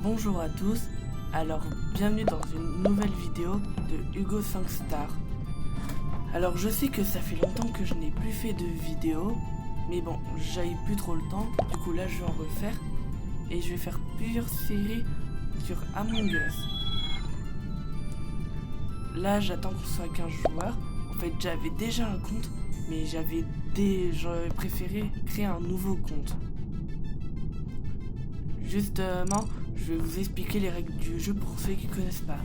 Bonjour à tous, alors bienvenue dans une nouvelle vidéo de Hugo 5 Star. Alors je sais que ça fait longtemps que je n'ai plus fait de vidéo, mais bon, j'avais plus trop le temps, du coup là je vais en refaire. Et je vais faire plusieurs séries sur Among Us. Là j'attends qu'on soit 15 joueurs, en fait j'avais déjà un compte, mais j'aurais préféré créer un nouveau compte. Justement, je vais vous expliquer les règles du jeu pour ceux qui ne connaissent pas.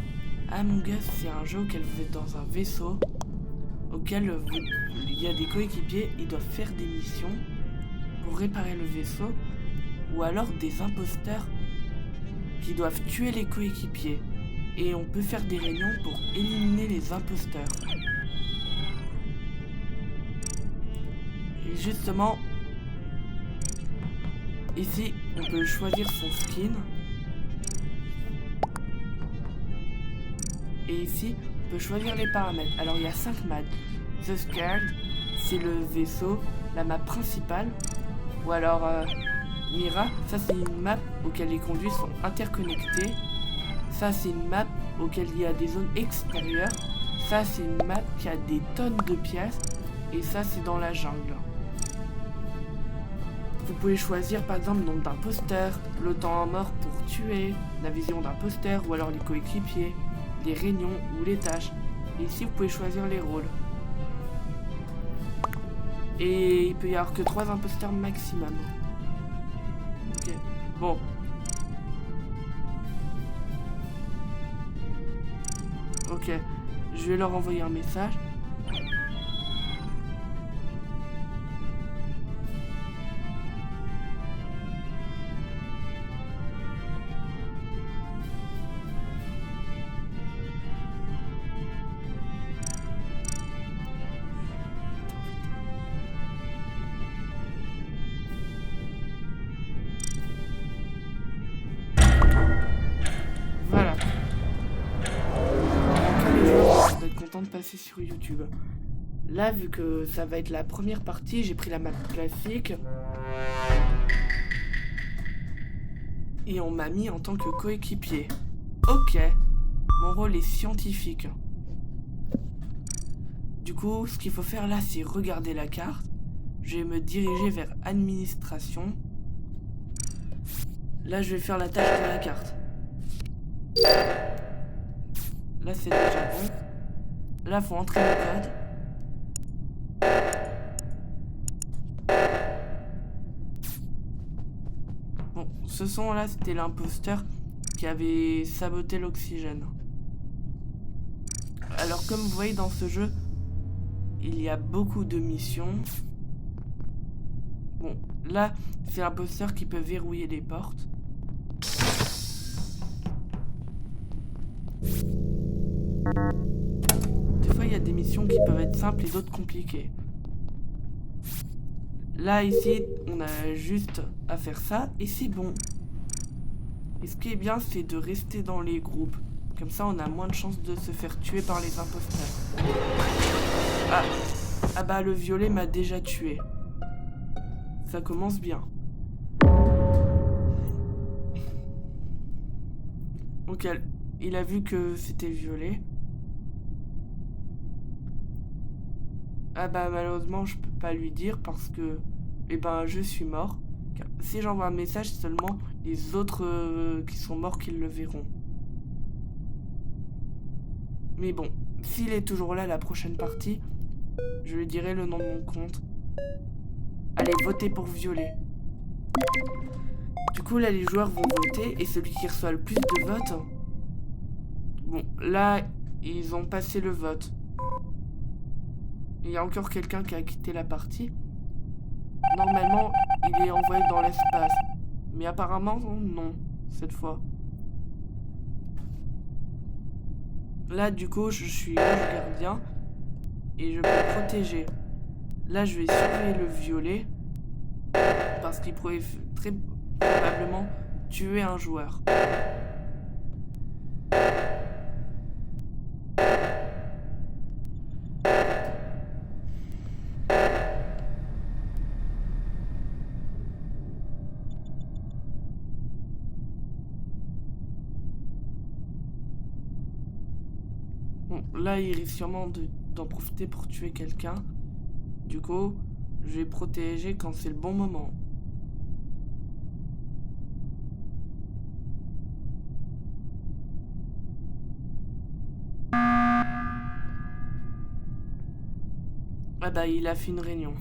Among Us, c'est un jeu auquel vous êtes dans un vaisseau, auquel il y a des coéquipiers, ils doivent faire des missions pour réparer le vaisseau, ou alors des imposteurs qui doivent tuer les coéquipiers. Et on peut faire des réunions pour éliminer les imposteurs. Et justement, ici, on peut choisir son skin. Et ici, on peut choisir les paramètres. Alors, il y a 5 maps. The Scared, c'est le vaisseau, la map principale. Ou alors, Mira, ça c'est une map auquel les conduits sont interconnectés. Ça, c'est une map auquel il y a des zones extérieures. Ça, c'est une map qui a des tonnes de pièces. Et ça, c'est dans la jungle. Vous pouvez choisir par exemple le nombre d'imposteurs, le temps en mort pour tuer, la vision d'imposteur ou alors les coéquipiers, les réunions ou les tâches. Et ici vous pouvez choisir les rôles. Et il peut y avoir que 3 imposteurs maximum. Ok, bon. Ok, je vais leur envoyer un message. Voilà. Les joueurs vont être contents de passer sur YouTube. Là, vu que ça va être la première partie, j'ai pris la map classique. Et on m'a mis en tant que coéquipier. Ok. Mon rôle est scientifique. Du coup, ce qu'il faut faire là, c'est regarder la carte. Je vais me diriger vers administration. Là, je vais faire la tâche de la carte. Là, c'est déjà bon. Là, faut entrer le code. Bon, ce son-là, c'était l'imposteur qui avait saboté l'oxygène. Alors, comme vous voyez dans ce jeu, il y a beaucoup de missions. Bon, là, c'est l'imposteur qui peut verrouiller les portes. Des fois, il y a des missions qui peuvent être simples et d'autres compliquées. Là, ici, on a juste à faire ça et c'est bon. Et ce qui est bien, c'est de rester dans les groupes. Comme ça, on a moins de chances de se faire tuer par les imposteurs. Ah bah, le violet m'a déjà tué. Ça commence bien. Ok, il a vu que c'était violet. Ah bah malheureusement je peux pas lui dire parce que je suis mort. Car si j'envoie un message, seulement les autres qui sont morts qui le verront. Mais bon, s'il est toujours là la prochaine partie, je lui dirai le nom de mon compte. Allez, votez pour violet. Du coup là les joueurs vont voter et celui qui reçoit le plus de votes. Bon là ils ont passé le vote. Il y a encore quelqu'un qui a quitté la partie. Normalement, il est envoyé dans l'espace. Mais apparemment, non, cette fois. Là, du coup, je suis ange gardien. Et je peux protéger. Là, je vais surveiller le violet. Parce qu'il pourrait très probablement tuer un joueur. Bon, là, il risque sûrement d'en profiter pour tuer quelqu'un. Du coup, je vais protéger quand c'est le bon moment. Ah bah, il a fait une réunion.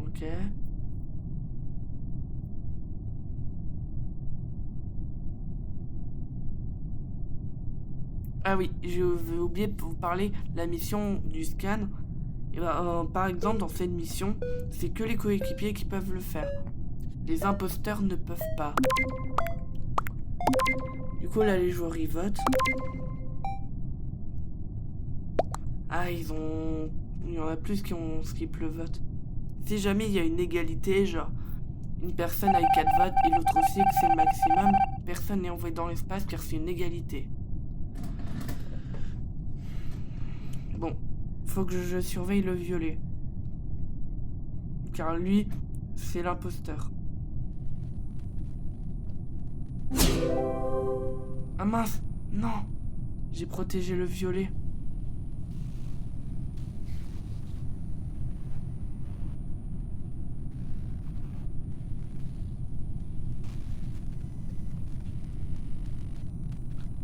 Ok. Ah oui, j'ai oublié de vous parler la mission du scan. Et bah, par exemple, dans cette mission, c'est que les coéquipiers qui peuvent le faire. Les imposteurs ne peuvent pas. Du coup, là, les joueurs, ils votent. Ah, il y en a plus qui ont skip le vote. Si jamais il y a une égalité, genre, une personne a eu 4 votes et l'autre aussi, que c'est le maximum, personne n'est envoyé dans l'espace car c'est une égalité. Bon, faut que je surveille le violet. Car lui, c'est l'imposteur. Ah mince, non, j'ai protégé le violet.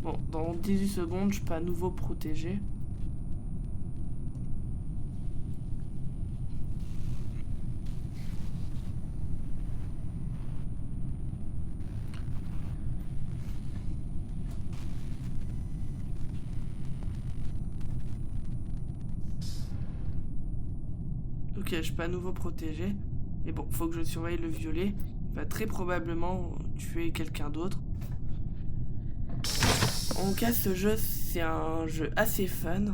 Bon, dans 18 secondes, je peux à nouveau protéger. Ok, je peux à nouveau protéger. Mais bon, faut que je surveille le violet. Il va très probablement tuer quelqu'un d'autre. En tout cas, ce jeu, c'est un jeu assez fun.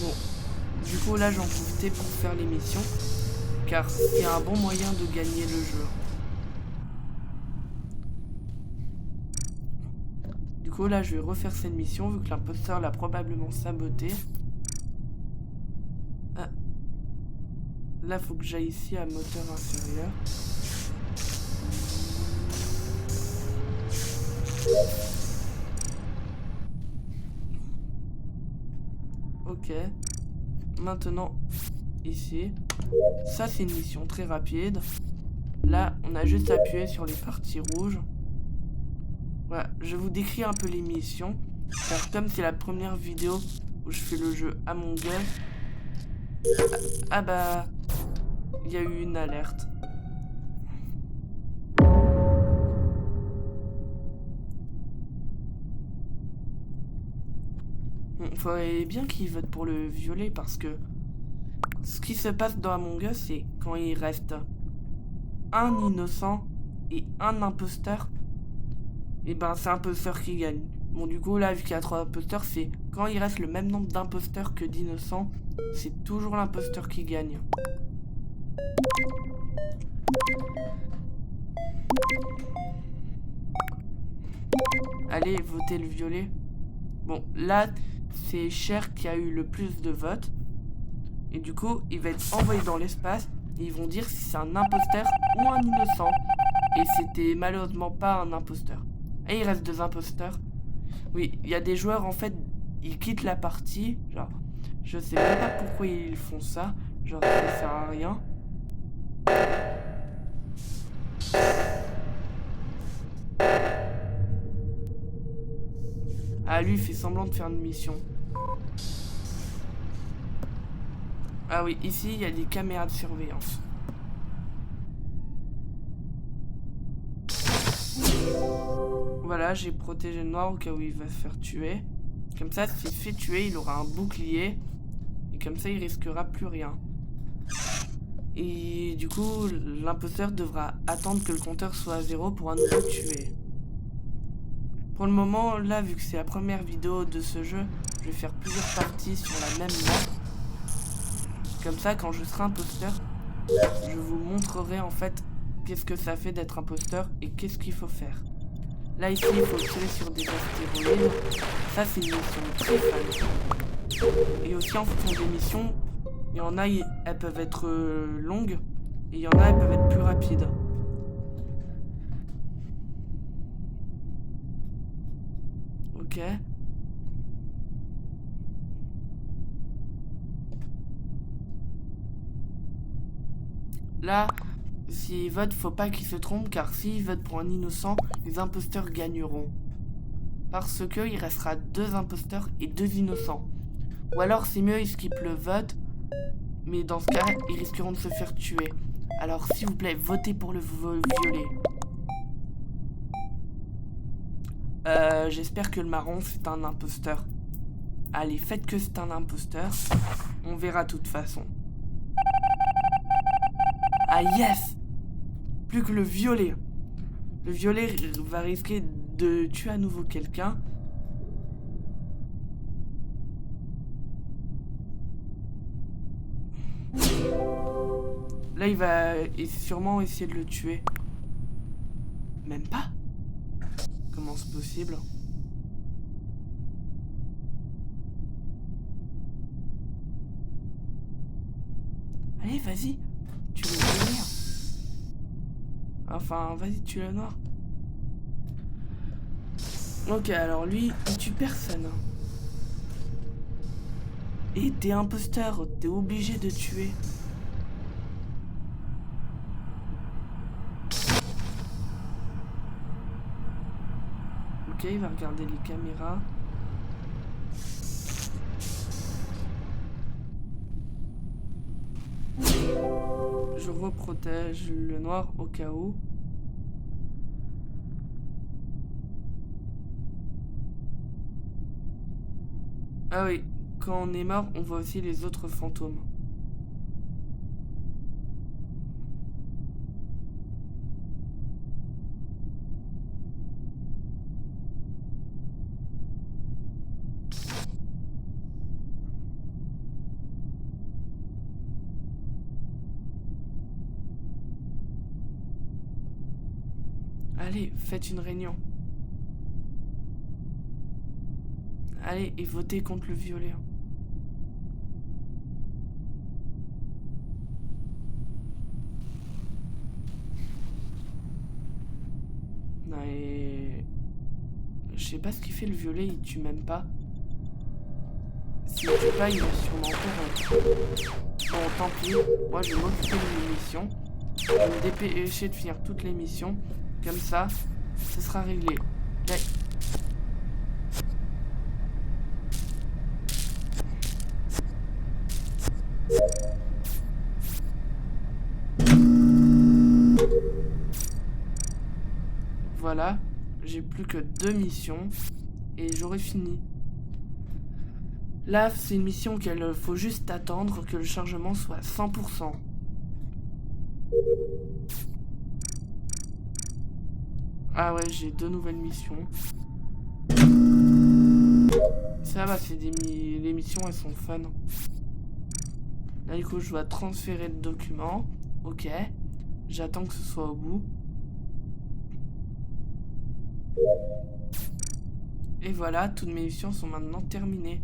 Bon, du coup, là, j'en profitais pour faire les missions. Car c'est un bon moyen de gagner le jeu. Du coup, là, je vais refaire cette mission, vu que l'imposteur l'a probablement saboté. Ah. Là, faut que j'aille ici à moteur inférieur. Ok. Maintenant, ici. Ça, c'est une mission très rapide. Là, on a juste appuyé sur les parties rouges. Voilà, je vous décris un peu les missions. Car comme c'est la première vidéo où je fais le jeu Among Us. Ah bah, il y a eu une alerte. Il faudrait bien qu'ils votent pour le violet parce que ce qui se passe dans Among Us, c'est quand il reste un innocent et un imposteur, et ben c'est l'imposteur qui gagne. Bon, du coup, là, vu qu'il y a 3 imposteurs, c'est quand il reste le même nombre d'imposteurs que d'innocents, c'est toujours l'imposteur qui gagne. Allez, votez le violet. Bon, là, c'est Cher qui a eu le plus de votes. Et du coup, il va être envoyé dans l'espace. Et ils vont dire si c'est un imposteur ou un innocent. Et c'était malheureusement pas un imposteur. Et il reste 2 imposteurs. Oui, il y a des joueurs, en fait, ils quittent la partie. Genre, je sais même pas pourquoi ils font ça. Genre, ça sert à rien. Ah, lui, il fait semblant de faire une mission. Ah oui, ici, il y a des caméras de surveillance. Voilà, j'ai protégé le noir au cas où il va se faire tuer. Comme ça, s'il se fait tuer, il aura un bouclier. Et comme ça, il risquera plus rien. Et du coup, l'imposteur devra attendre que le compteur soit à 0 pour à nouveau tuer. Pour le moment, là, vu que c'est la première vidéo de ce jeu, je vais faire plusieurs parties sur la même map. Comme ça, quand je serai imposteur, je vous montrerai en fait qu'est-ce que ça fait d'être imposteur et qu'est-ce qu'il faut faire. Là, ici, il faut tirer sur des astéroïdes. Ça, c'est une mission très fun. Et aussi, en fonction des missions, Il y en a, elles peuvent être longues. Et il y en a, elles peuvent être plus rapides. Ok. Là, s'ils votent, faut pas qu'ils se trompent, car s'ils votent pour un innocent, les imposteurs gagneront. Parce que il restera 2 imposteurs et 2 innocents. Ou alors c'est mieux, ils skippent le vote, mais dans ce cas, ils risqueront de se faire tuer. Alors s'il vous plaît, votez pour le violet. J'espère que le marron c'est un imposteur. Allez, faites que c'est un imposteur. On verra de toute façon. Ah yes! Plus que le violet. Le violet va risquer de tuer à nouveau quelqu'un. Là, il va sûrement essayer de le tuer. Même pas? Comment c'est possible? Allez, vas-y. Tu le violet. Enfin, vas-y, tue le noir. Ok, alors lui, il tue personne. Et t'es imposteur, t'es obligé de tuer. Ok, il va regarder les caméras. Je reprotège le noir au cas où. Ah oui, quand on est mort, on voit aussi les autres fantômes. Allez, faites une réunion. Allez, et votez contre le violet. Non, et... Je sais pas ce qu'il fait le violet, il tue même pas. S'il tue pas, il va sûrement faire... Bon, tant pis. Moi, je vais m'occuper de l'émission. Je vais me dépêcher de finir toutes les missions. Comme ça, ce sera réglé. Là... Voilà, j'ai plus que 2 missions et j'aurai fini. Là, c'est une mission qu'il faut juste attendre que le chargement soit à 100%. Ah ouais, j'ai 2 nouvelles missions. Ça va, c'est les missions, elles sont fun. Là, du coup, je dois transférer le document. Ok. J'attends que ce soit au bout. Et voilà, toutes mes missions sont maintenant terminées.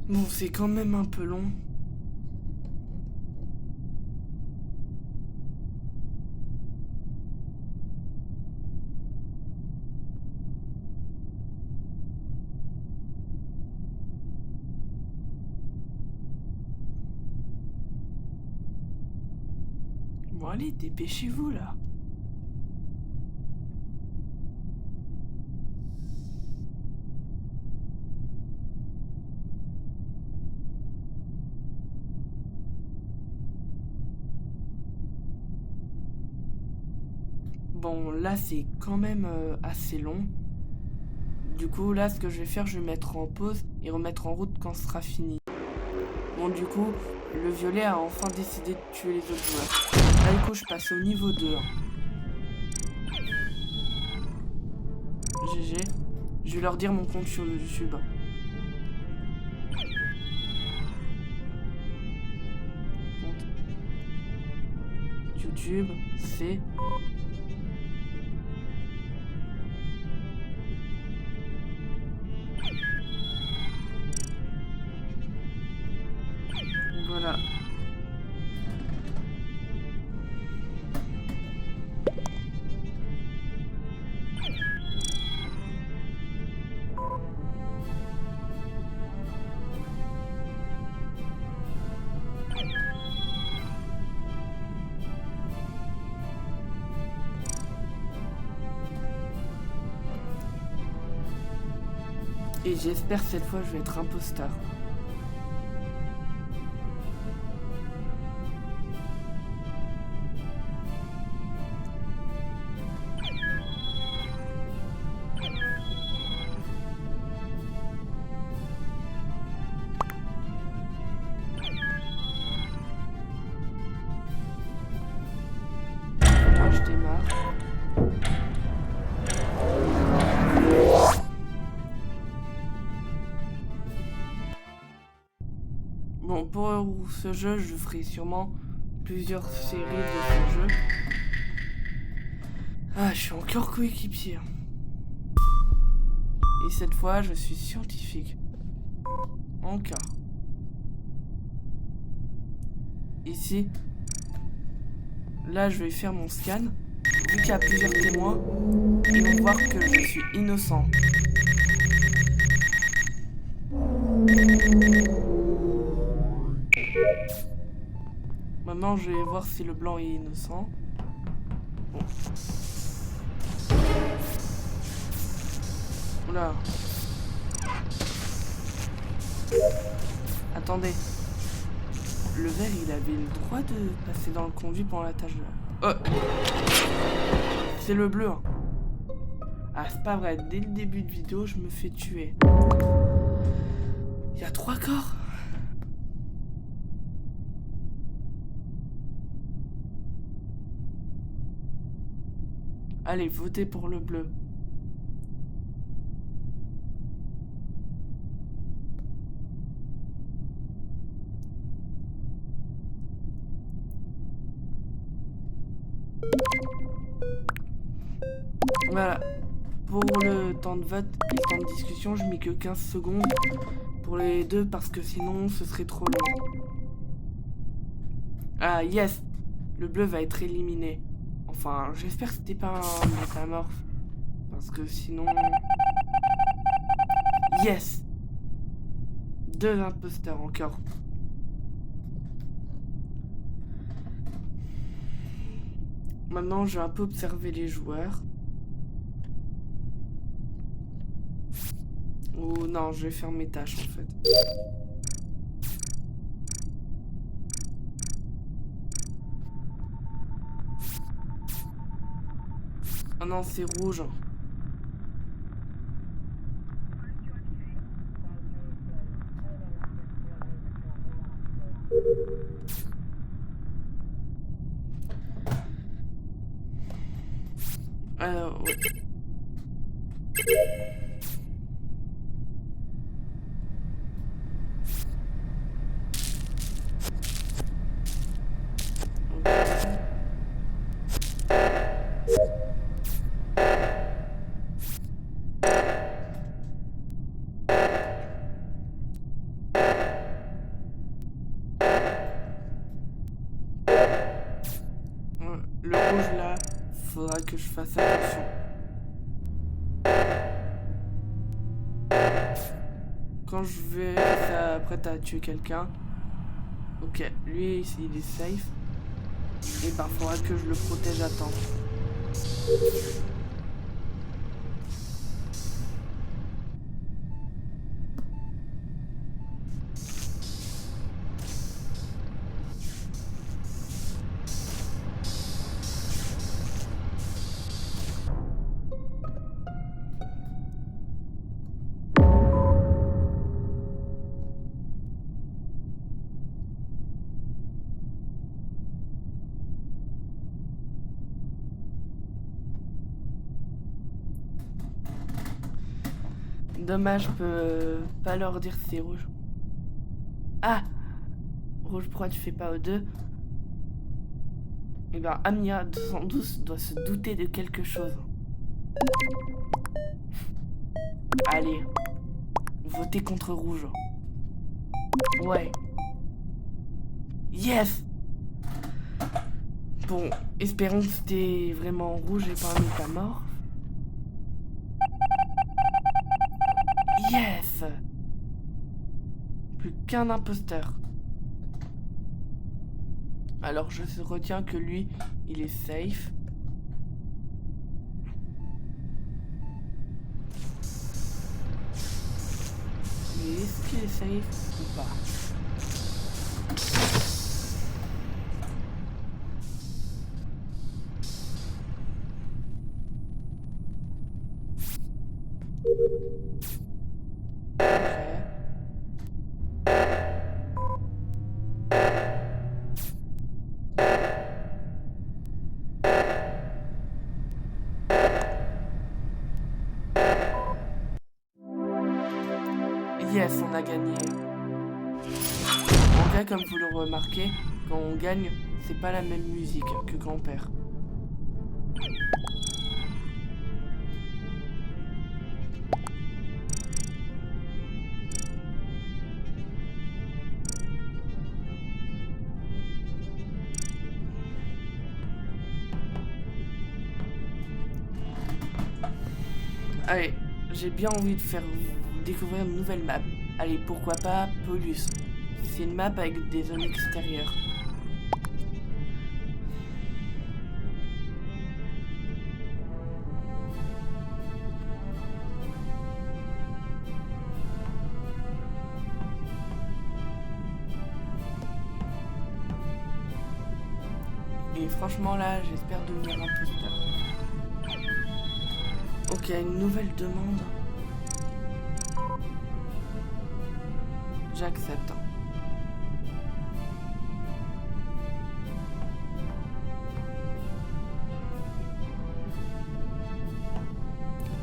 Bon, c'est quand même un peu long. Bon, allez, dépêchez-vous, là. Bon, là, c'est quand même assez long. Du coup, là, ce que je vais faire, je vais mettre en pause et remettre en route quand ce sera fini. Bon, du coup, le violet a enfin décidé de tuer les autres joueurs. Là, du coup, je passe au niveau 2. GG. Je vais leur dire mon compte sur YouTube. Compte YouTube, c'est... Voilà. Et j'espère cette fois je vais être imposteur. Moi je démarre. Bon, pour ce jeu, je ferai sûrement plusieurs séries de ce jeu. Ah, je suis encore coéquipier. Et cette fois, je suis scientifique. Encore. Ici. Là, je vais faire mon scan. Vu qu'il y a plusieurs témoins, ils vont voir que je suis innocent. Maintenant, je vais voir si le blanc est innocent. Bon. Oula. Attendez. Le vert, il avait le droit de passer dans le conduit pendant la tâche de... Oh. C'est le bleu. Hein. Ah, c'est pas vrai. Dès le début de vidéo, je me fais tuer. Il y a 3 corps. Allez, votez pour le bleu. Voilà. Pour le temps de vote et le temps de discussion, je mets que 15 secondes pour les deux parce que sinon ce serait trop long. Ah yes, le bleu va être éliminé. Enfin, j'espère que c'était pas un métamorphe. Parce que sinon... Yes! 2 imposteurs encore. Maintenant, je vais un peu observer les joueurs. Ou non, je vais faire mes tâches en fait. Oh non, c'est rouge. Ouais. Le rouge là, faudra que je fasse attention. Quand je vais s'apprête à tuer quelqu'un, ok, lui il est safe. Et bah faudra que je le protège à temps. Dommage, je peux pas leur dire si c'est rouge. Ah! Rouge, pourquoi tu fais pas O2? Eh ben, Amia 212 doit se douter de quelque chose. Allez, votez contre rouge. Ouais. Yes! Bon, espérons que c'était vraiment rouge et pas un métamorphe. Yes! Plus qu'un imposteur. Alors je retiens que lui, il est safe. Mais est-ce qu'il est safe ou pas? Yes, on a gagné. En cas, comme vous le remarquez, quand on gagne, c'est pas la même musique que quand on perd. Allez, j'ai bien envie de faire découvrir une nouvelle map. Allez, pourquoi pas Polus. C'est une map avec des zones extérieures. Et franchement là, j'espère devenir imposteur. Ok, une nouvelle demande. J'accepte.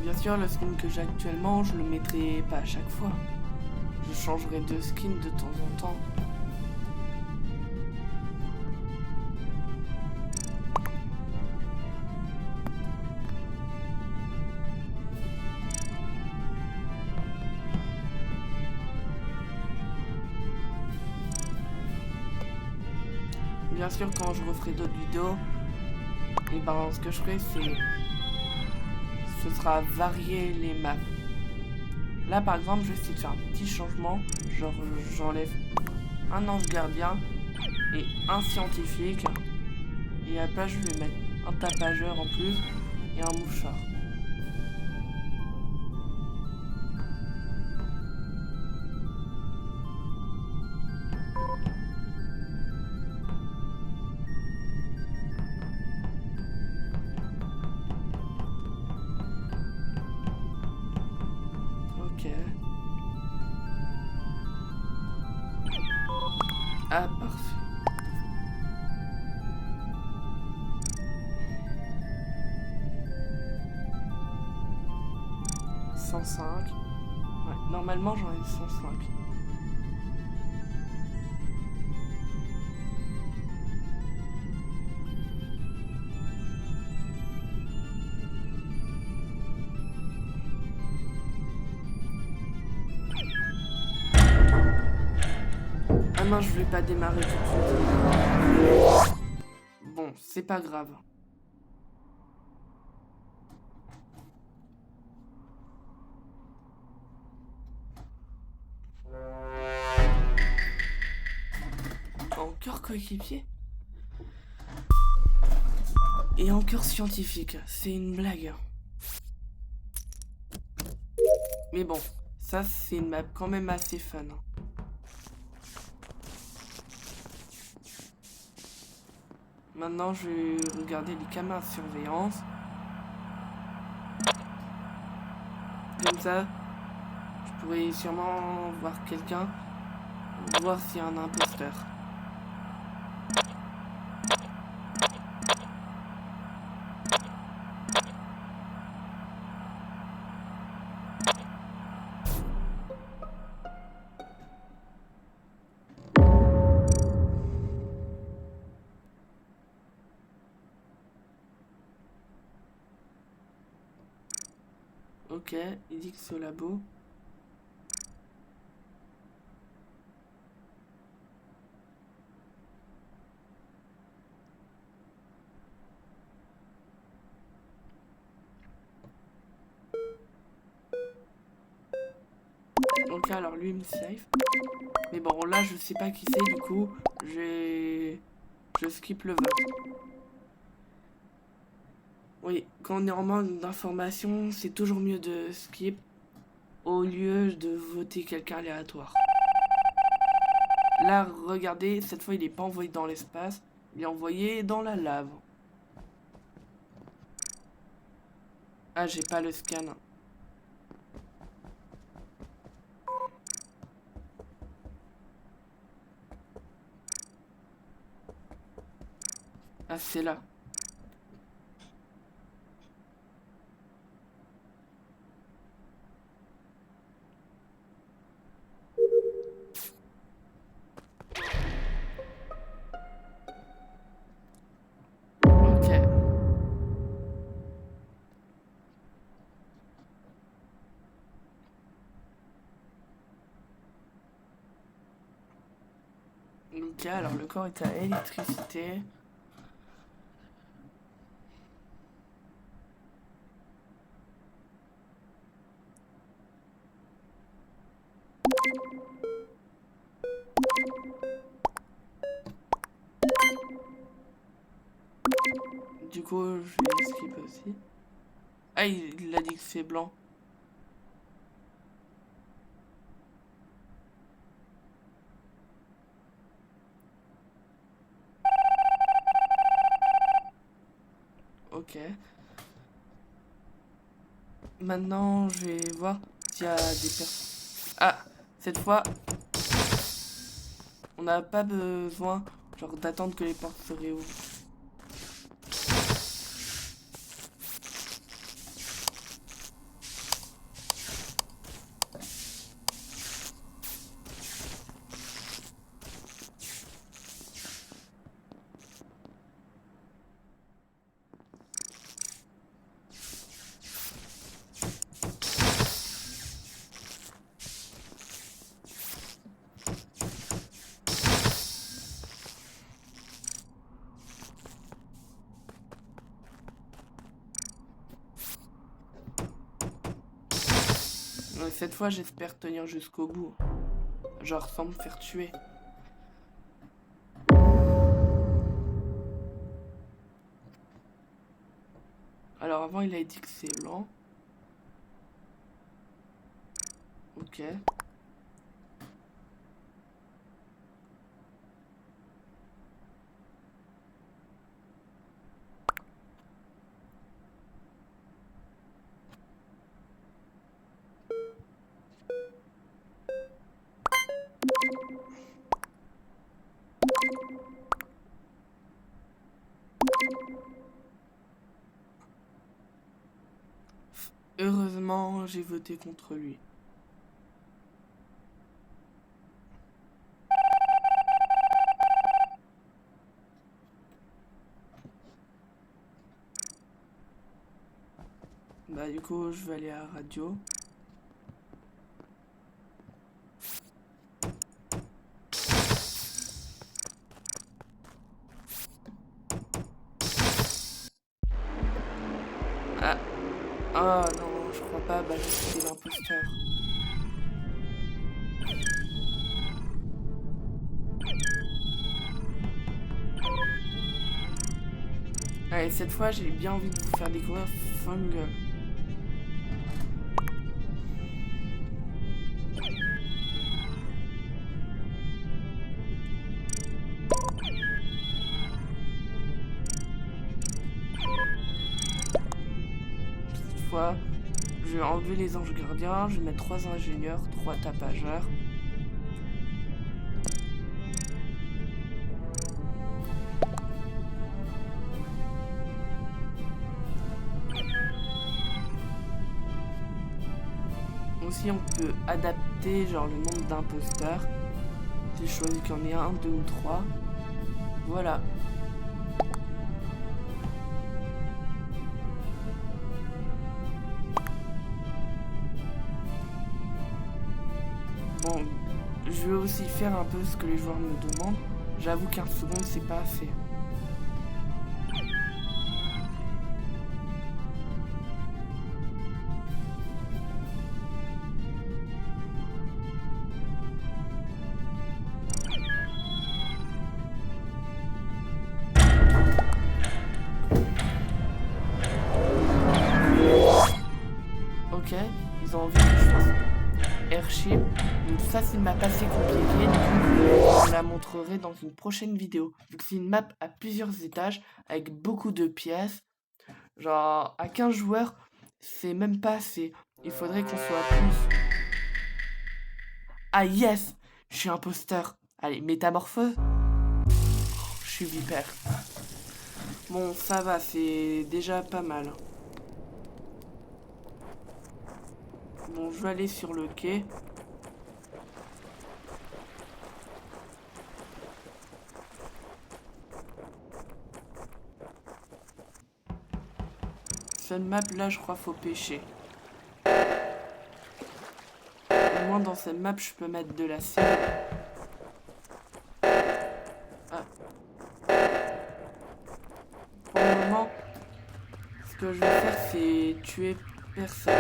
Bien sûr, le skin que j'ai actuellement, je le mettrai pas à chaque fois. Je changerai de skin de temps en temps. Bien sûr, quand je referai d'autres vidéos, et ben ce que je ferai, ce sera varier les maps. Là, par exemple, je vais essayer de faire un petit changement. Genre, j'enlève un ange gardien et un scientifique. Et à la place, je vais mettre un tapageur en plus et un mouchard. Ok. Ah, parfait. « 105. Ouais, normalement j'en ai 105. Ah non, je vais pas démarrer tout de suite. Bon, c'est pas grave. Encore coéquipier? Et encore scientifique, c'est une blague. Mais bon, ça c'est une map quand même assez fun. Maintenant je vais regarder les caméras de surveillance. Comme ça, je pourrais sûrement voir quelqu'un, voir s'il y a un imposteur. Ok, il dit que c'est au labo. Ok, alors lui il me safe. Mais bon, là je sais pas qui c'est, du coup, je skip le vote. Oui, quand on est en manque d'informations, c'est toujours mieux de skip au lieu de voter quelqu'un aléatoire. Là, regardez, cette fois il est pas envoyé dans l'espace, il est envoyé dans la lave. Ah, j'ai pas le scan. Ah, c'est là. Ok. Ok, alors le corps est à électricité. Du coup, je vais skip aussi. Ah, il a dit que c'est blanc. Ok. Maintenant, je vais voir s'il y a des personnes. Ah, cette fois, on n'a pas besoin genre d'attendre que les portes se réouvrent. Cette fois, j'espère tenir jusqu'au bout. Genre sans me faire tuer. Alors avant, il a dit que c'est blanc. Ok. Heureusement, j'ai voté contre lui. Bah du coup, je vais aller à la radio. Ah. Ah non, je crois pas. Bah c'était l'imposteur. Allez, cette fois, j'ai bien envie de vous faire découvrir Fungal. Cette fois, je vais enlever les anges gardiens. Je vais mettre 3 ingénieurs, 3 tapageurs. Aussi, on peut adapter genre le nombre d'imposteurs. J'ai choisi qu'il y en ait 1, 2 ou 3. Voilà. Bon, je vais aussi faire un peu ce que les joueurs me demandent. J'avoue 15 secondes, c'est pas assez. Ok, ils ont envie que je fasse Airship. Donc ça c'est une map assez compliquée, du coup je la montrerai dans une prochaine vidéo. Vu que c'est une map à plusieurs étages, avec beaucoup de pièces. Genre à 15 joueurs, c'est même pas assez. Il faudrait qu'on soit plus. Ah yes! Je suis imposteur. Allez, métamorphose. Je suis vipère. Bon, ça va, c'est déjà pas mal. Bon, je vais aller sur le quai. Cette map là, je crois faut pêcher. Au moins dans cette map, je peux mettre de la cible. Ah. Pour le moment, ce que je vais faire, c'est tuer personne.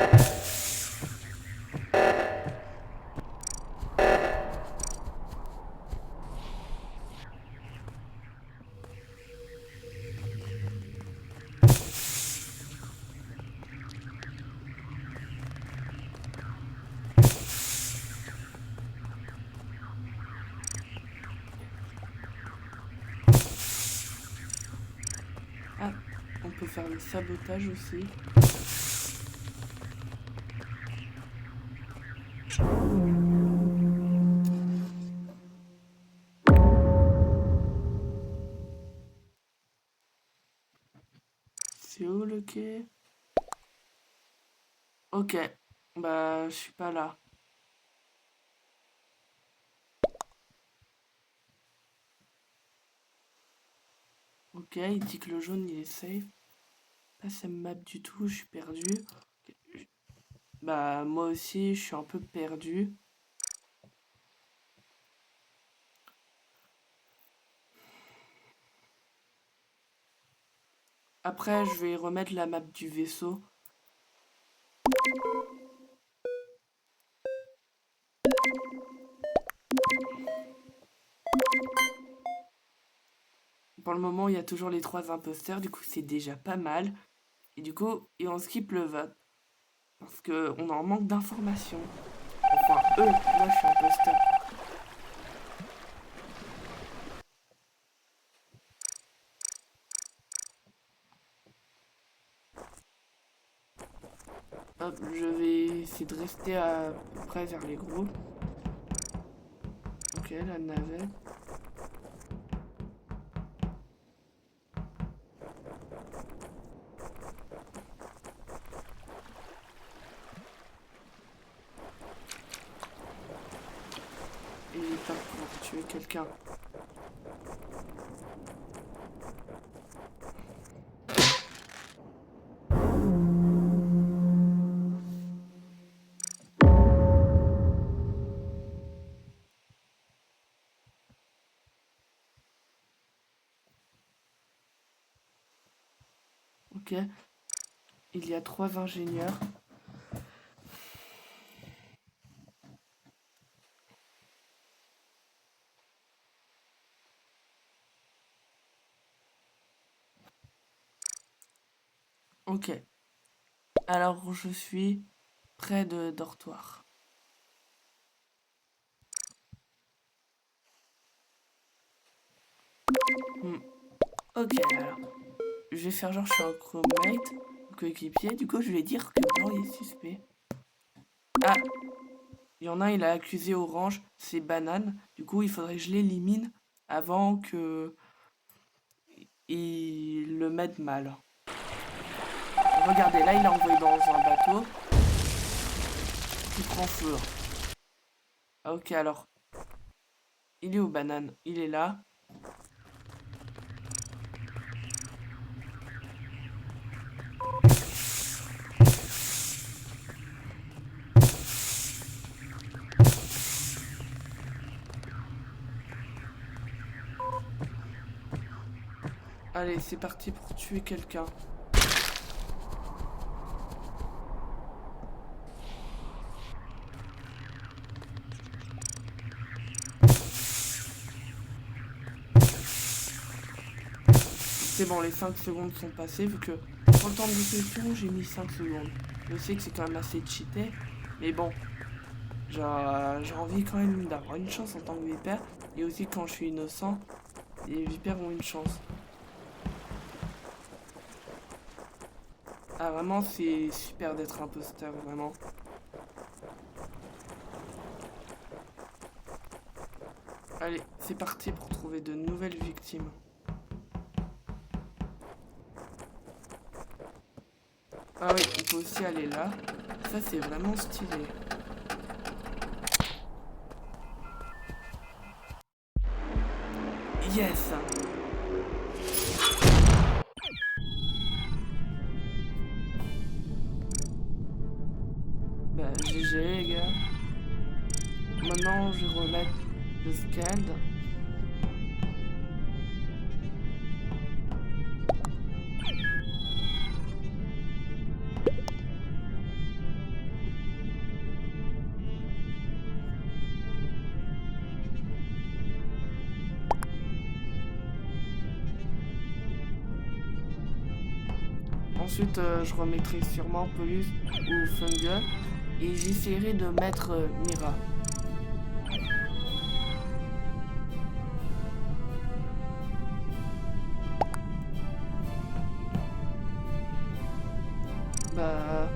Ah, on peut faire le sabotage aussi. C'est où le quai? Ok, bah je suis pas là. Ok, il dit que le jaune il est safe. Pas cette map du tout, je suis perdu. Ok. Bah moi aussi, je suis un peu perdu. Après, je vais remettre la map du vaisseau. Pour le moment, il y a toujours les 3 imposteurs, du coup c'est déjà pas mal. Et du coup, on skip le vote. Parce qu'on en manque d'informations. Enfin, eux, moi je suis imposteur. Hop, je vais essayer de rester à peu près vers les groupes. Ok, la navette. Et j'ai pas pour tuer quelqu'un. Ok. Il y a 3 ingénieurs. Ok. Alors je suis près de dortoir. Ok, alors. Je vais faire genre je suis un crewmate, coéquipier. Du coup, je vais dire que blanc il est suspect. Ah, il y en a un, il a accusé orange, c'est banane. Du coup, il faudrait que je l'élimine avant que il le mette mal. Regardez, là, il est envoyé dans un bateau. Il prend feu. Ah, ok, alors. Il est où, banane? Il est là. Allez, c'est parti pour tuer quelqu'un. C'est bon, les 5 secondes sont passées, vu que pour le temps de détection, j'ai mis 5 secondes. Je sais que c'est quand même assez cheaté, mais bon, j'ai envie quand même d'avoir une chance en tant que vipère, et aussi quand je suis innocent, les vipères ont une chance. Ah vraiment, c'est super d'être imposteur, vraiment. Allez, c'est parti pour trouver de nouvelles victimes. Ah oui, on peut aussi aller là. Ça, c'est vraiment stylé. Yes! Bah, GG les gars. Maintenant, je vais remettre le scald. Ensuite, je remettrai sûrement Polus ou Fungal. Et j'essaierai de mettre Mira. Bah...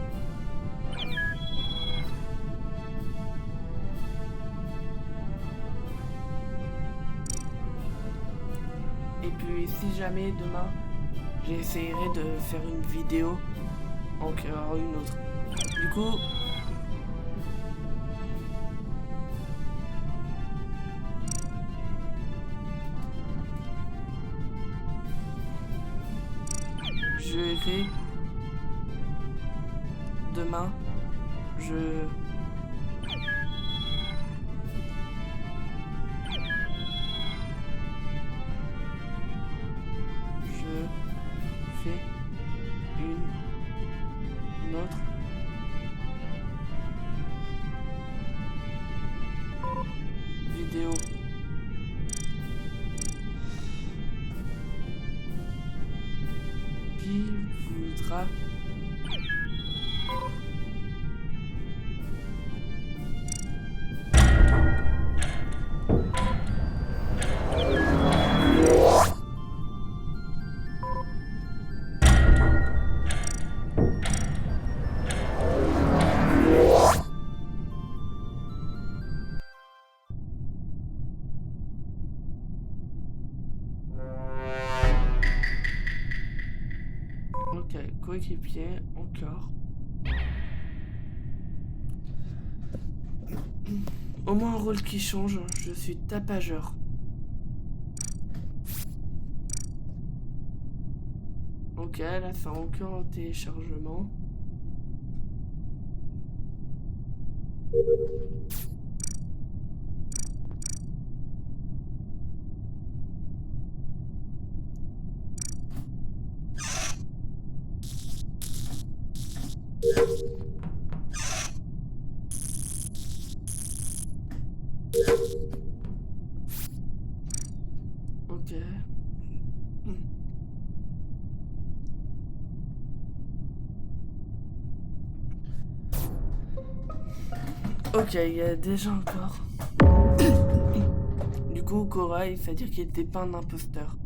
Et puis si jamais demain, j'essaierai de faire une vidéo, encore une autre. Du coup... Je verrai demain, je fais une autre vidéo. Qui voudra Ok, coéquipier, encore. Au moins un rôle qui change, je suis tapageur. Ok, là c'est encore un téléchargement. Ok. Ok, il y a déjà encore. Du coup, Corail, c'est-à-dire qu'il était pas un imposteur.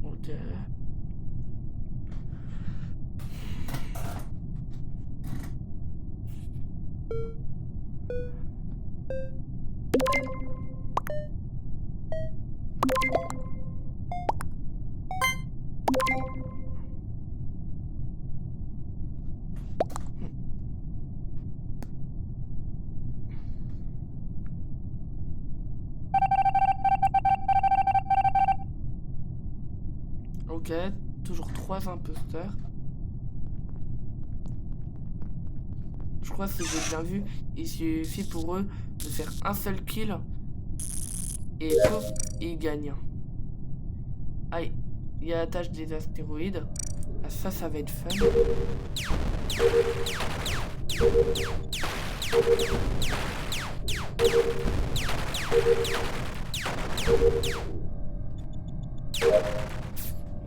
Ok. Ok, toujours 3 imposteurs. Je crois que si j'ai bien vu, il suffit pour eux de faire un seul kill et pouf, ils gagnent. Aïe, il y a la tâche des astéroïdes. Ah, ça va être fun.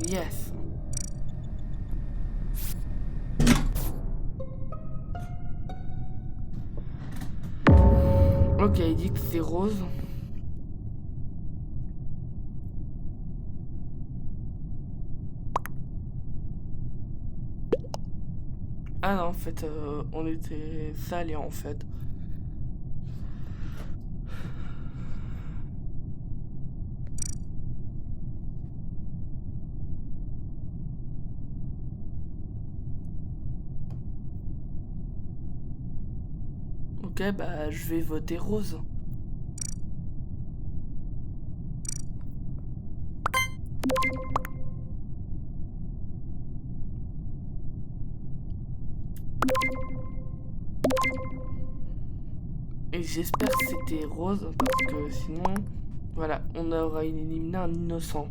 Yes. Ok, il dit que c'est rose. Ah non, en fait, on était salés en fait. Ok, bah je vais voter rose. Et j'espère que c'était rose parce que sinon, voilà, on aura éliminé un innocent.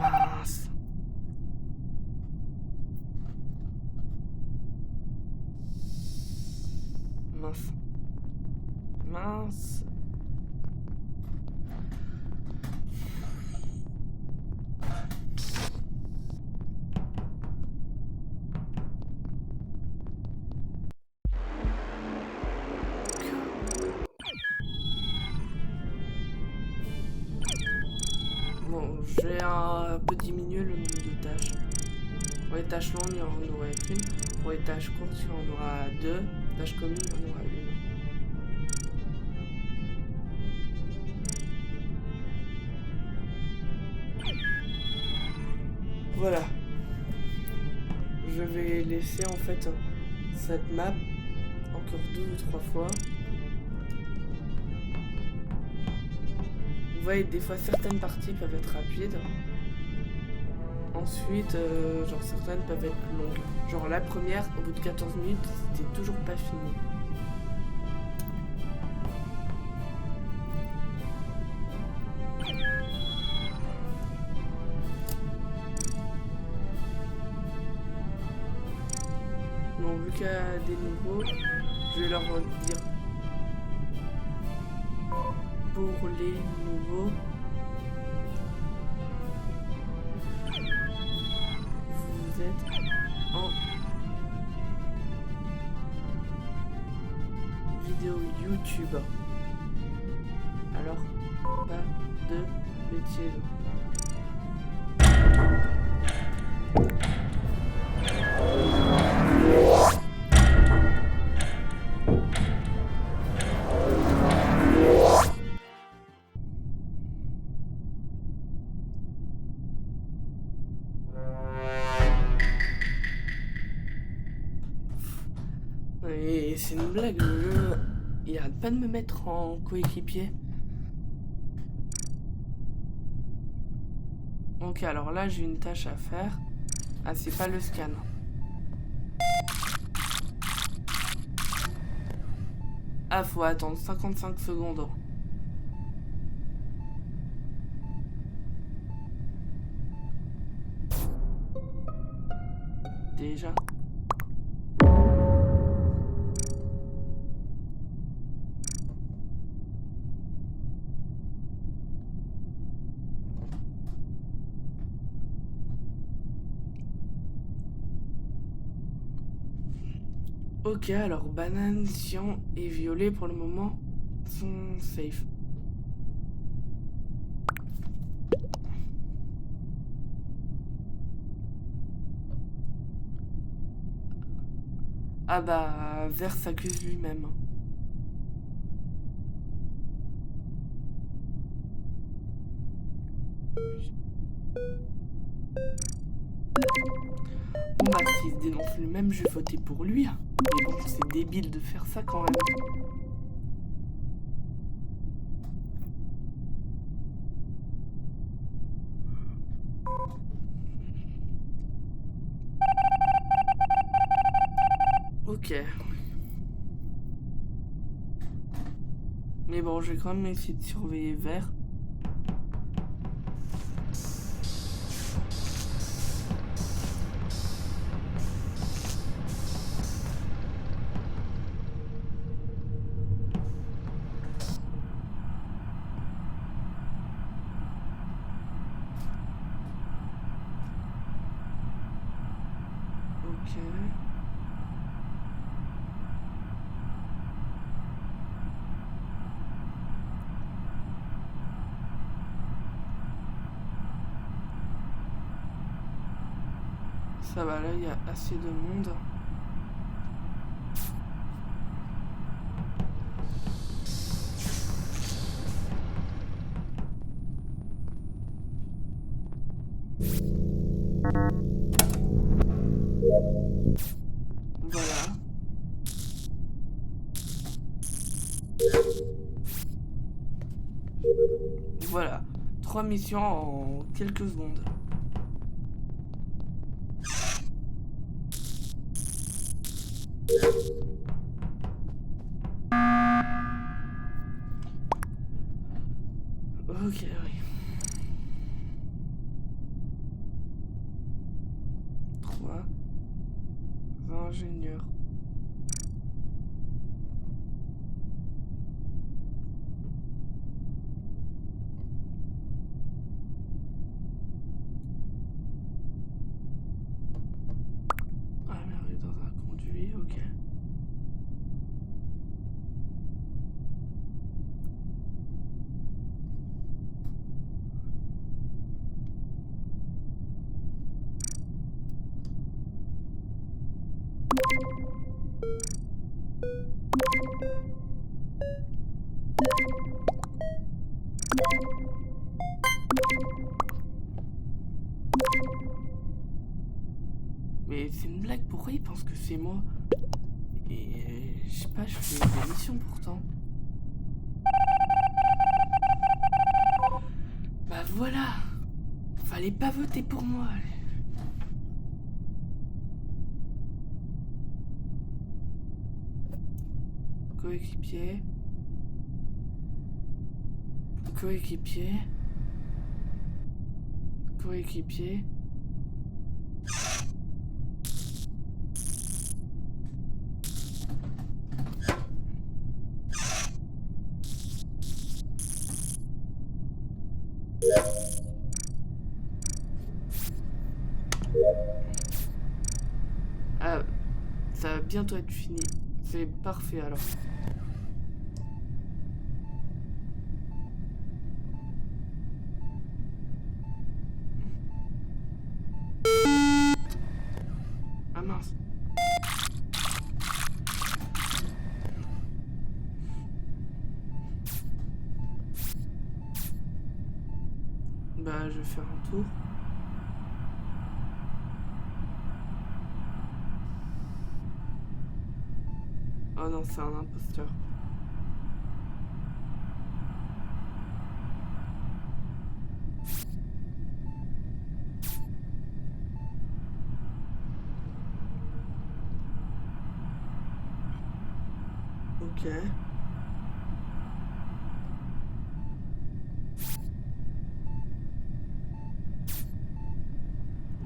Ah mince. Mince. Mince. Bon, je vais un peu diminuer le nombre de tâches. Pour les tâches longues, il y en aura qu'une. Pour les tâches courtes, il y en aura 2. Tâches communes, il y en aura 1. Voilà. Je vais laisser en fait cette map encore 2 ou 3 fois. Vous voyez, des fois certaines parties peuvent être rapides. Ensuite, genre certaines peuvent être longues. Genre la première, au bout de 14 minutes, c'était toujours pas fini. Bon, vu qu'il y a des nouveaux, je vais leur dire. Pour les nouveaux, vous êtes en vidéo YouTube. Alors, pas de bêtises. Et c'est une blague, le jeu, il arrête pas de me mettre en coéquipier. Ok, alors là j'ai une tâche à faire. Ah, c'est pas le scan. Ah, faut attendre 55 secondes. Déjà. Ok, alors banane, cyan et violet pour le moment sont safe. Ah bah, vert s'accuse lui-même. Bon bah, s'il se dénonce lui-même, je vais voter pour lui. Mais bon, c'est débile de faire ça quand même. Ok. Mais bon, je vais quand même essayer de surveiller vert. Ok. Ça va, là, il y a assez de monde. Voilà. Voilà. 3 missions en quelques secondes. Ok, oui. 3 ingénieurs. Ah merde, il est dans un conduit, ok. Mais c'est une blague, pourquoi il pense que c'est moi? Et je sais pas, je fais des missions pourtant. Bah voilà. Fallait pas voter pour moi. Coéquipier. Coéquipier. Coéquipier. Ah, ça va bientôt être fini. C'est parfait alors. Ah mince. Bah je vais faire un tour. Oh non, c'est un imposteur. Ok.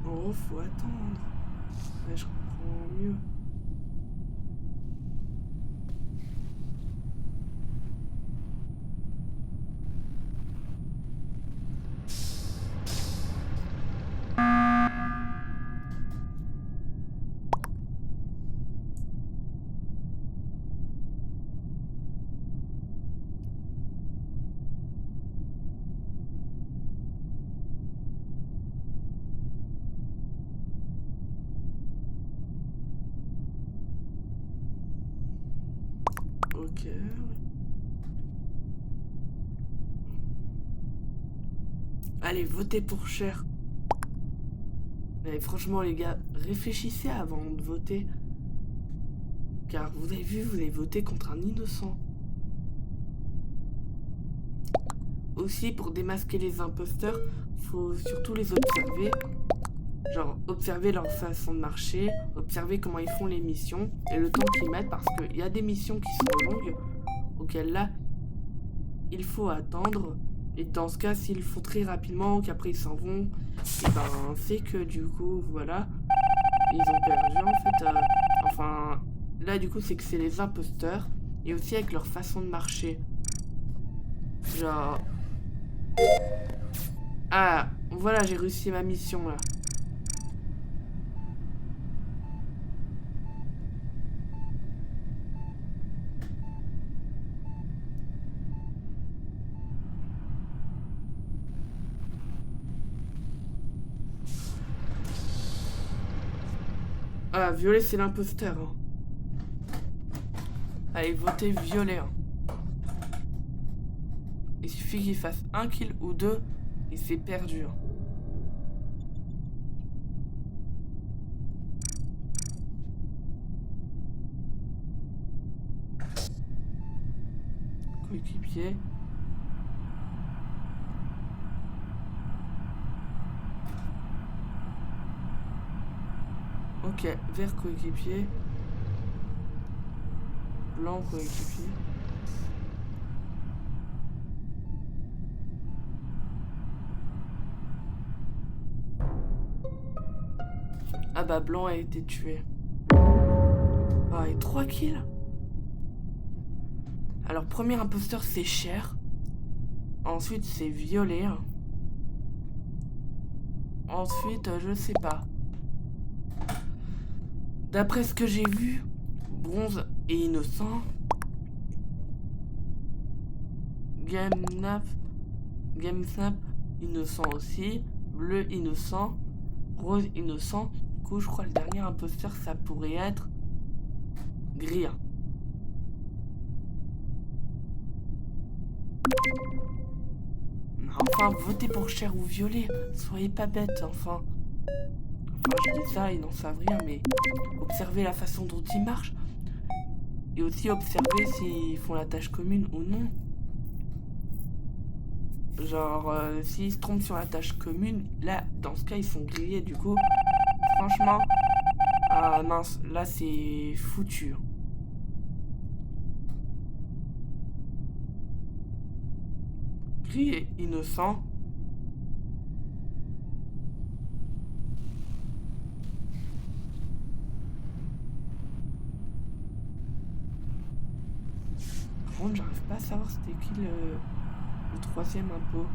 Oh, faut attendre. Ouais, je comprends mieux. Ok. Allez, votez pour Cher. Mais franchement, les gars, réfléchissez avant de voter. Car vous avez vu, vous avez voté contre un innocent. Aussi, pour démasquer les imposteurs, faut surtout les observer. Genre, observer leur façon de marcher, observer comment ils font les missions et le temps qu'ils mettent, parce qu'il y a des missions qui sont longues, auxquelles là, il faut attendre. Et dans ce cas, s'ils le font très rapidement, qu'après ils s'en vont, et ben c'est que du coup, voilà, ils ont perdu en fait. Enfin, là du coup, c'est que c'est les imposteurs, et aussi avec leur façon de marcher. Genre... Ah, voilà, j'ai réussi ma mission là. Ah, violet, c'est l'imposteur. Hein. Allez, votez violet. Hein. Il suffit qu'il fasse un kill ou deux, et c'est perdu. Hein. Coéquipier. Ok, vert coéquipier. Blanc coéquipier. Ah bah blanc a été tué. Ah et 3 kills. Alors premier imposteur c'est Cher. Ensuite c'est violet. Ensuite je sais pas. D'après ce que j'ai vu, bronze et innocent. Game Snap innocent aussi. Bleu innocent. Rose innocent. Du coup je crois que le dernier imposteur ça pourrait être gris. Enfin, votez pour Cher ou violet. Soyez pas bêtes, enfin. Enfin, je dis ça, ils n'en savent rien, mais observez la façon dont ils marchent. Et aussi observez s'ils font la tâche commune ou non. Genre, s'ils se trompent sur la tâche commune, là, dans ce cas, ils sont grillés, du coup. Franchement, ah mince, là, c'est foutu. Gris et innocent. Par contre, j'arrive pas à savoir c'était qui le troisième impôt.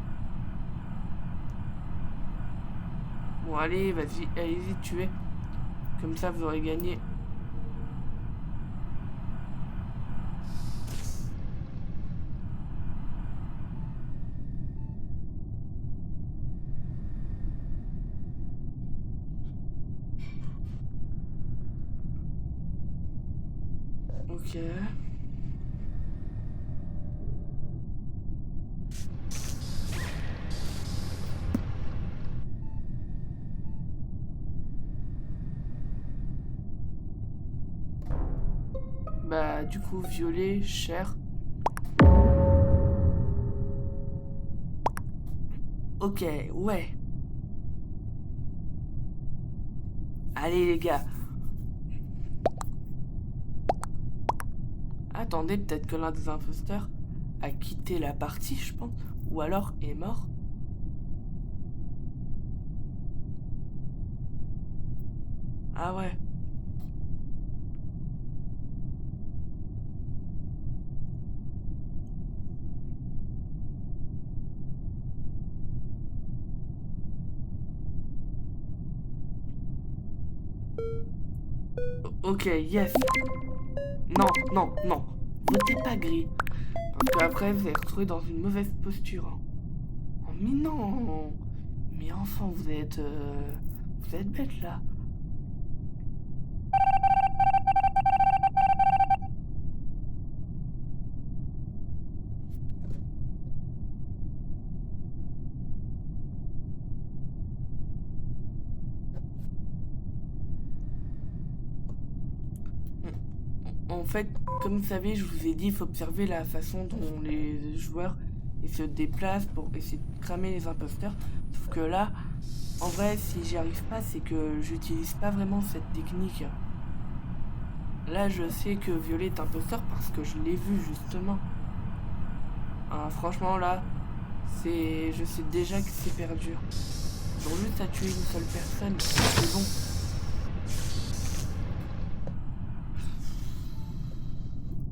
Bon, allez, vas-y, allez-y, tuez. Comme ça, vous aurez gagné. Ok. Bah, du coup, violet, Cher. Ok, ouais. Allez, les gars. Attendez, peut-être que l'un des imposteurs a quitté la partie, je pense. Ou alors est mort. Ah ouais. Ok, yes. Non, non, non. Votez pas gris. Parce qu'après, vous allez retrouver dans une mauvaise posture. Hein. Oh, mais non. Mais enfin, vous êtes bête là. En fait, comme vous savez, je vous ai dit, il faut observer la façon dont les joueurs ils se déplacent pour essayer de cramer les imposteurs. Sauf que là, En vrai, si j'y arrive pas, c'est que j'utilise pas vraiment cette technique. Là, je sais que Violet est imposteur parce que je l'ai vu justement. Hein, franchement, là, je sais déjà que c'est perdu. Ils ont juste à tuer une seule personne, c'est bon.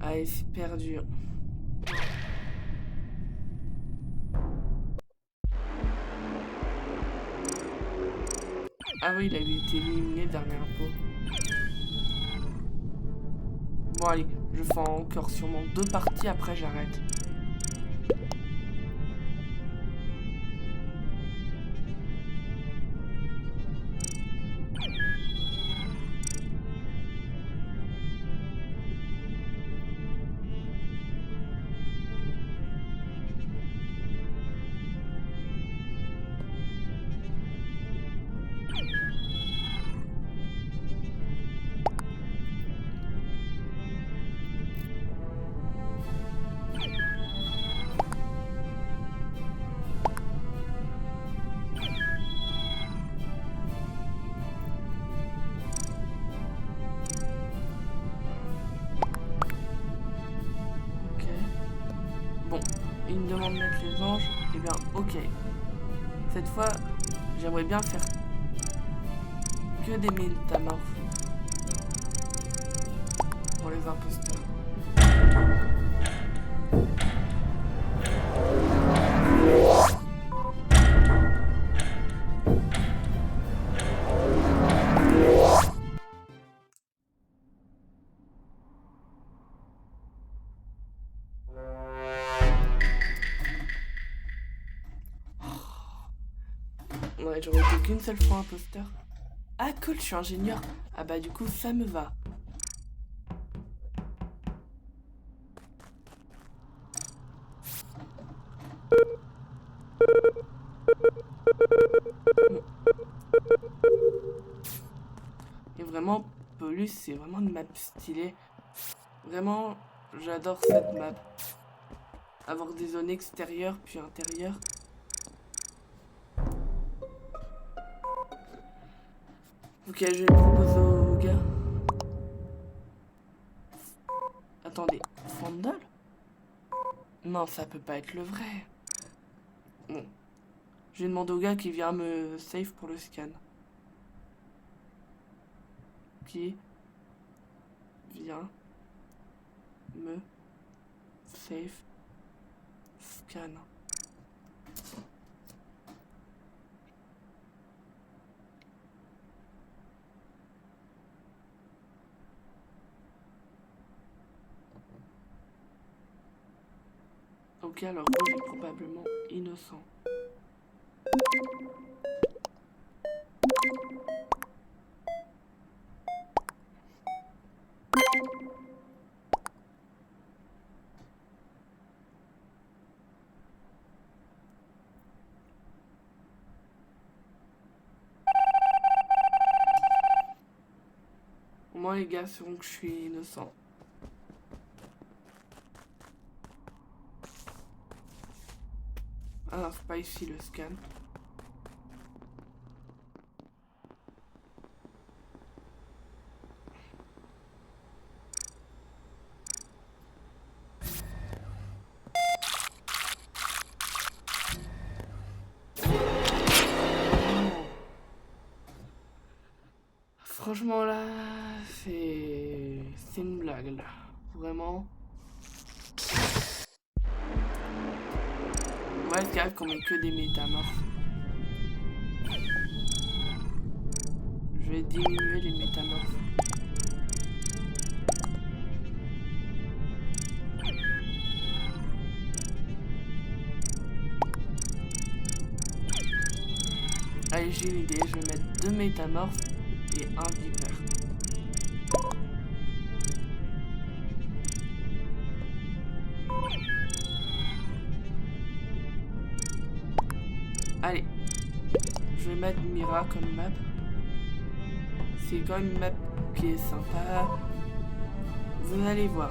Allez, c'est perdu. Ah oui, il avait été éliminé dernière fois. Bon allez, je fais encore sûrement 2 parties, après j'arrête. Ok. Bon, il me demande de mettre les anges. Eh bien, ok. Cette fois, j'aimerais bien faire que des métamorphes pour les imposteurs. Ouais, j'aurais été qu'une seule fois imposteur. Ah cool, je suis ingénieur. Ah bah du coup, ça me va. Et vraiment, Polus, c'est vraiment une map stylée. Vraiment, j'adore cette map. Avoir des zones extérieures puis intérieures. Ok, je vais proposer au gars. Attendez, Fandal? Non, ça peut pas être le vrai. Bon. Je vais demander au gars qui vient me save pour le scan. Qui vient me save scan. Ok, alors Rouge est probablement innocent. Au moins les gars sauront que je suis innocent. Ah non, c'est pas ici le scan. Franchement là, c'est une blague là. Vraiment. Ouais, c'est grave qu'on met que des métamorphes. Je vais diminuer les métamorphes. Allez, j'ai une idée, je vais mettre 2 métamorphes et un vipère. Allez, je vais mettre Mira comme map. C'est quand même une map qui est sympa. Vous allez voir.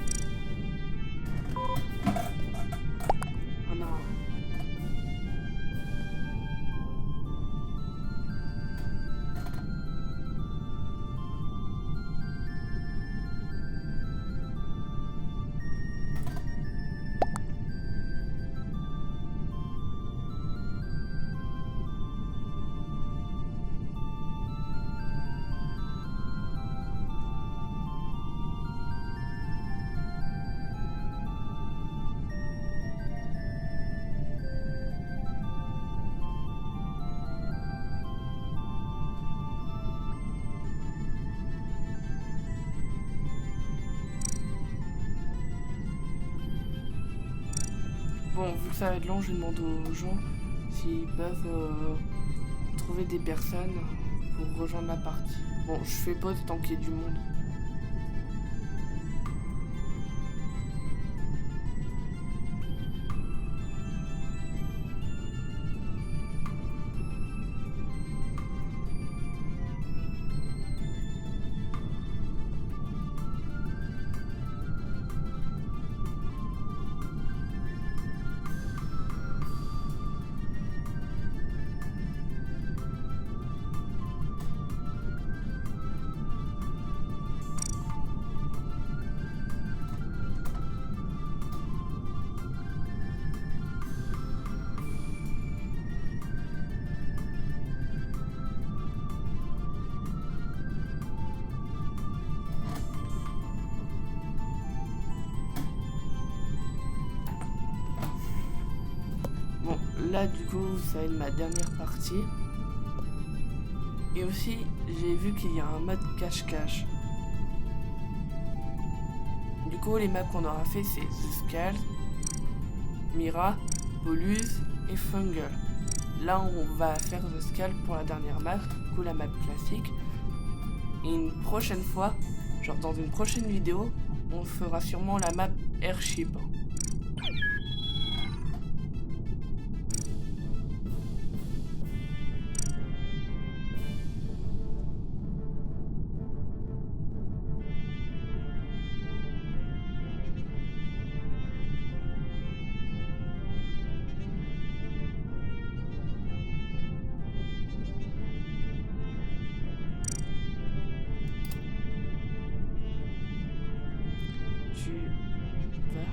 Bon, vu que ça va être long, je demande aux gens s'ils peuvent trouver des personnes pour rejoindre la partie. Bon, je fais pause tant qu'il y a du monde. Bon, là du coup, ça va être ma dernière partie. Et aussi, j'ai vu qu'il y a un mode cache-cache. Du coup, les maps qu'on aura fait, c'est The Scales, Mira, Polus et Fungal. Là, on va faire The Scales pour la dernière map, du coup la map classique. Et une prochaine fois, genre dans une prochaine vidéo, on fera sûrement la map Airship. Tu vas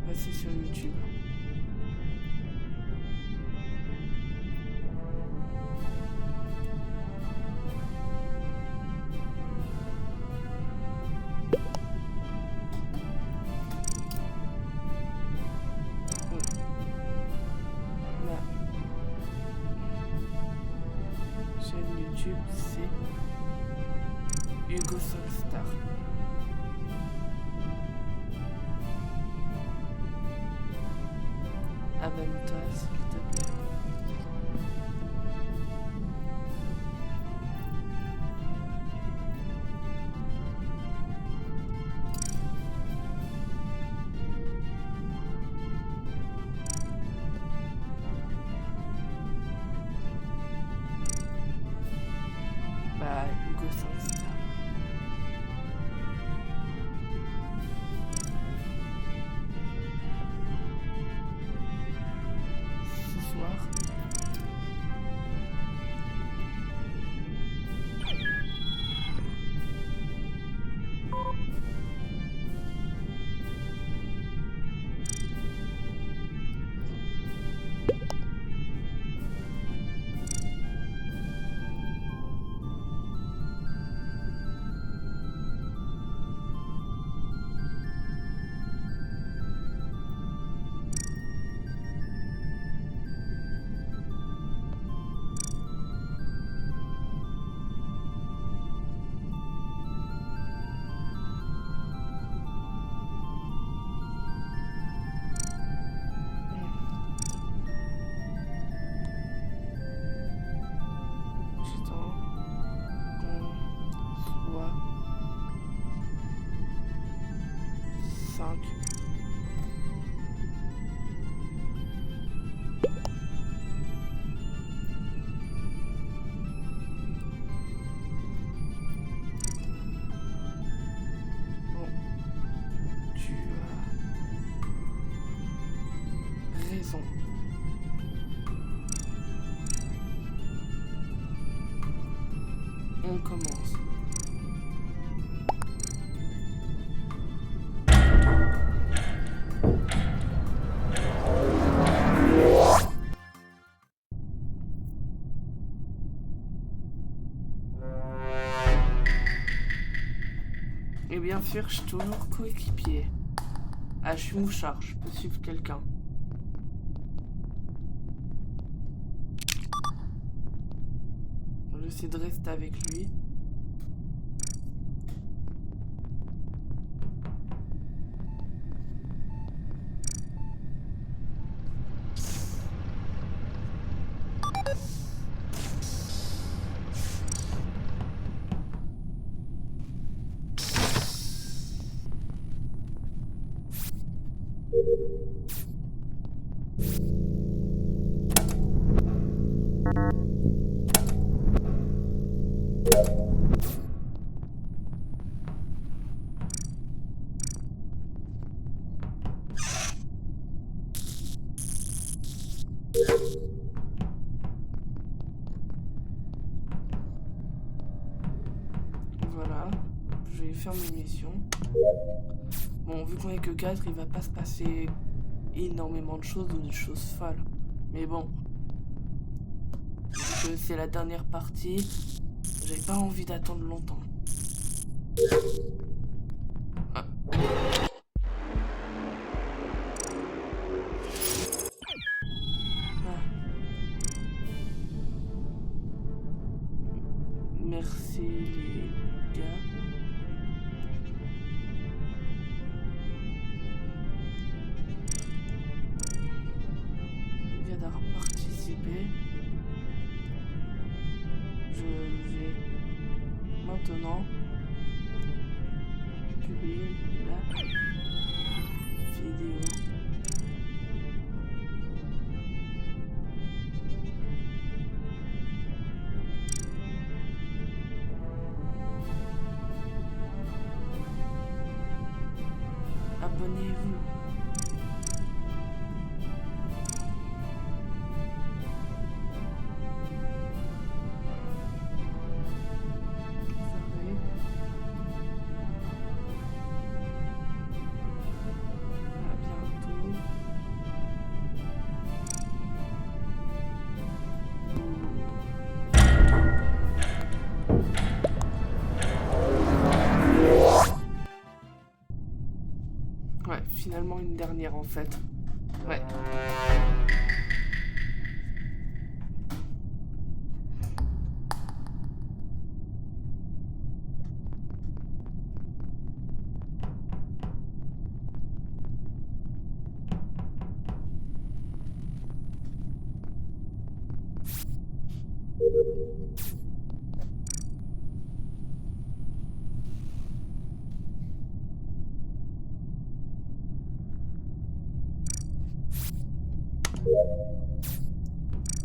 passer sur YouTube. Ma chaîne YouTube, c'est Hugo Solstar. Abonne-toi s'il te plaît. Bah, Hugo Solstar. Ce soir, j'attends qu'on soit 5. Bon, tu as raison. On commence. Et bien sûr, je suis toujours coéquipier. Ah, je suis mouchard, je peux suivre quelqu'un. J'essaie de rester avec lui. Voilà, je vais faire mes missions. Bon, vu qu'on est que 4, il va pas se passer énormément de choses ou de choses folles. Mais bon, vu que c'est la dernière partie, j'ai pas envie d'attendre longtemps. Ah. Ah. Merci les gars. Les gars d'avoir participé. Je vais maintenant publier la vidéo. Abonnez-vous. Ouais, finalement une dernière en fait. Ouais.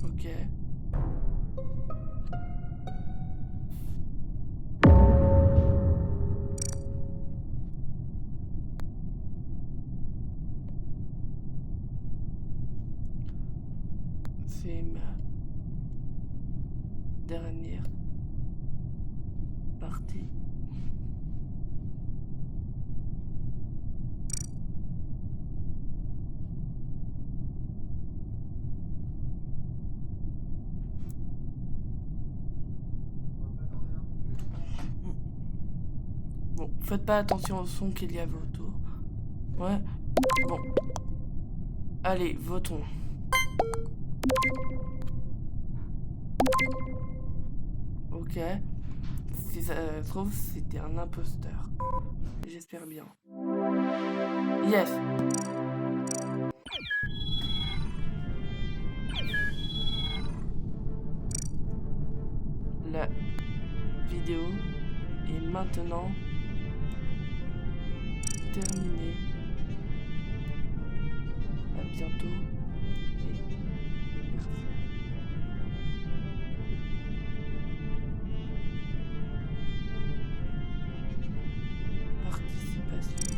Ok. C'est ma dernière partie. Bon, faites pas attention au son qu'il y avait autour. Ouais. Bon. Allez, votons. Ok. Si ça se trouve, c'était un imposteur. J'espère bien. Yes. La vidéo est maintenant terminée. À bientôt et merci. Participation.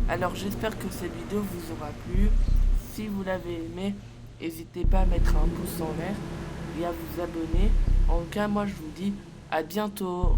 Alors j'espère que cette vidéo vous aura plu. Si vous l'avez aimé, n'hésitez pas à mettre un pouce en l'air et à vous abonner. En tout cas, moi je vous dis à bientôt.